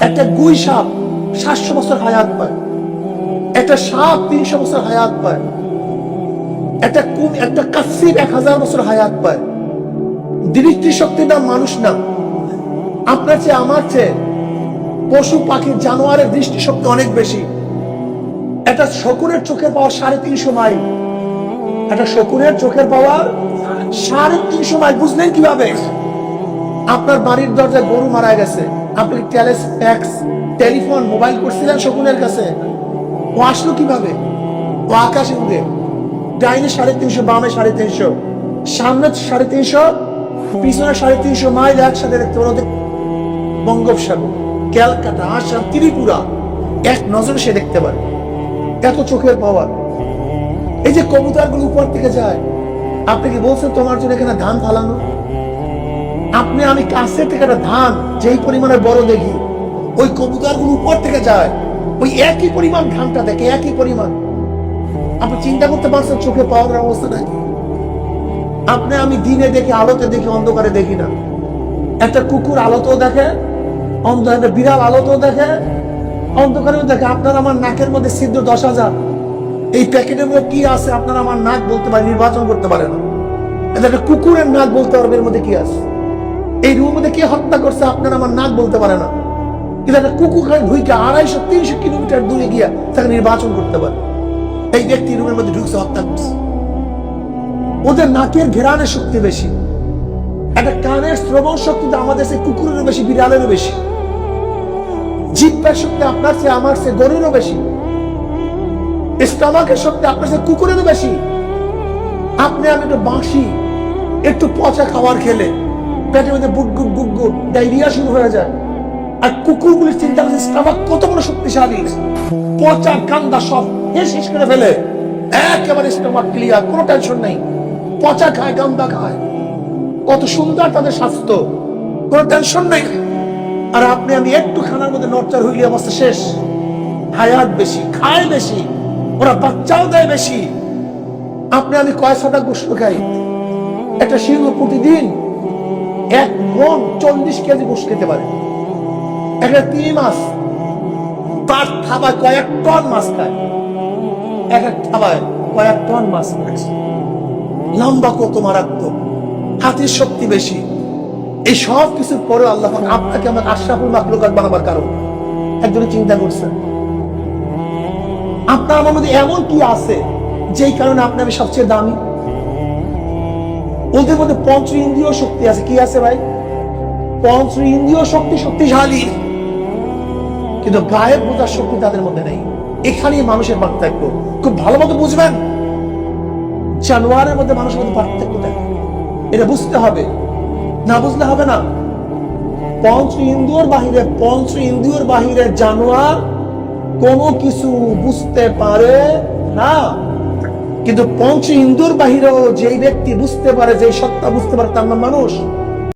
একটা গুই সাপ 700 বছর হায়াত পায়, একটা সাপ 300 বছর হায়াত পায়, একটা কাচ্চির 1000 বছর হায়াত পায়। দৃষ্টিশক্তি না মানুষ না, আপনার চেয়ে আমার চেয়ে পশু পাখি জানোয়ারের দৃষ্টিশক্তি অনেক বেশি। একটা শকুনের চোখের পাওয়ার 350 মাইল, একটা শকুনের চোখের পাওয়ার 350 মাইল। বুঝলেন কিভাবে? আপনার বাড়ির দরজায় গরু মারা গেছে, আপনি টেলিফোন মোবাইল করছিলেন শকুনের কাছে, ও আসলো কিভাবে? ও আকাশে উড়ে, ডাইনে 350, বামে 350, সামনে 350, পিছনে 350 মাইল একসাথে দেখতে পারো। বঙ্গোপসাগর, ক্যালকাটা, আসাম, ত্রিপুরা এক নজরে সে দেখতে পারে। এত চোখের পাওয়ার। এই যে কবুতরগুলো উপর থেকে যায়, আপনি কি বলছেন তোমার জন্য এখানে ধান ফালানো? আমি কাছে থেকে একটা ধান যেই পরিমাণে বড় দেখি, ওই কবুতরগুলো উপর থেকে যায়, ওই একই পরিমাণ ধানটা দেখে, একই পরিমাণ। আপনি চিন্তা করতে পারছেন চোখে পাওয়ার অবস্থা নাকি? আমি দিনে দেখি, আলোতে দেখি, অন্ধকারে দেখি না। একটা কুকুর আলোতেও দেখে, একটা বিড়াল আলোতেও দেখে, অন্ধকারেও দেখে। আপনার আমার নাকের মধ্যে ছিদ্র 10,000। এই প্যাকেটের মধ্যে কি আছে আপনার আমার নাক বলতে পারে, নির্বাচন করতে পারে না। একটা কুকুরের নাক বলতে পারবে এর মধ্যে কি আছে। এই রুমের মধ্যে কে হত্যা করছে আপনার আমার নাক বলতে পারে না, কিন্তু একটা কুকুর খায় ঢুকে 250-300 কিলোমিটার দূরে গিয়া তাকে নির্বাচন করতে পারে এই ব্যক্তি রুমের মধ্যে ঢুকছে, হত্যা করছে। ওদের নাকের ঘেরানের শক্তি বেশি। একটা কানের শ্রবণ শক্তি আমাদের চেয়ে কুকুরেরও বেশি, বিড়ালেরও বেশি। জিহ্বার শক্তি আপনার চেয়ে আমার চেয়ে গরুরও বেশি। স্টমাকের শক্তি আপনার চেয়ে কুকুরেরও বেশি। আমি একটু বাঁশি, একটু পচা খাবার খেলে পেটের মধ্যে বুটগুট বুটগুট ডায়রিয়া শুরু হয়ে যায়। আর কুকুরগুলির চিন্তা করছে স্টমাক কত বড় শক্তিশালী, পচা কান্দা সব শেষ করে ফেলে, একেবারে স্টমাক ক্লিয়ার, কোনো টেনশন নেই। পচা খায়, গান্দা খায়, কত সুন্দর তাদের স্বাস্থ্য, কোনো টেনশন নেই। আর আমি একটু খানার মধ্যে নড়চড় হইলে অবস্থা শেষ। হায়াত বেশি, খায় বেশি, ওরা বাচ্চাও দেয় বেশি। আমি কয় ছটা গোশত খাই। একটা সিংহ প্রতিদিন 1 মণ 40 কেজি গোশত খেতে পারে। একটা তিমি মাছ তার থাবায় কয়েক টন মাছ খায়, এক থাবায় কয়েক টন মাছ খায়। লম্বা কত মারাত্মক, হাতির শক্তি বেশি। এই সব কিছুর পরে আল্লাহ আপনাকে আমার আশরাফুল মাখলুকাত বানাবার কারণ একজন চিন্তা করছেন? আপনার আমার মধ্যে এমন কি আছে যেই কারণে আমি সবচেয়ে দামি? ওদের মধ্যে পঞ্চ ইন্দ্রিয় শক্তি আছে। কি আছে ভাই? পঞ্চ ইন্দ্রিয় শক্তি শক্তিশালী, কিন্তু গায়েব বোঝার শক্তি তাদের মধ্যে নেই। এখানেই মানুষের পার্থক্য। খুব ভালো মতো বুঝবেন, জানোয়ারের মধ্যে মানুষের মধ্যে পার্থক্য দেখে, এটা বুঝতে হবে, না বুঝলে হবে না। পঞ্চ ইন্দ্রিয়র বাহিরে জানোয়ার কোনো কিছু বুঝতে পারে না, কিন্তু পঞ্চ ইন্দ্রিয়র বাহিরেও যেই ব্যক্তি বুঝতে পারে, যে সত্তা বুঝতে পারে, তার নাম মানুষ।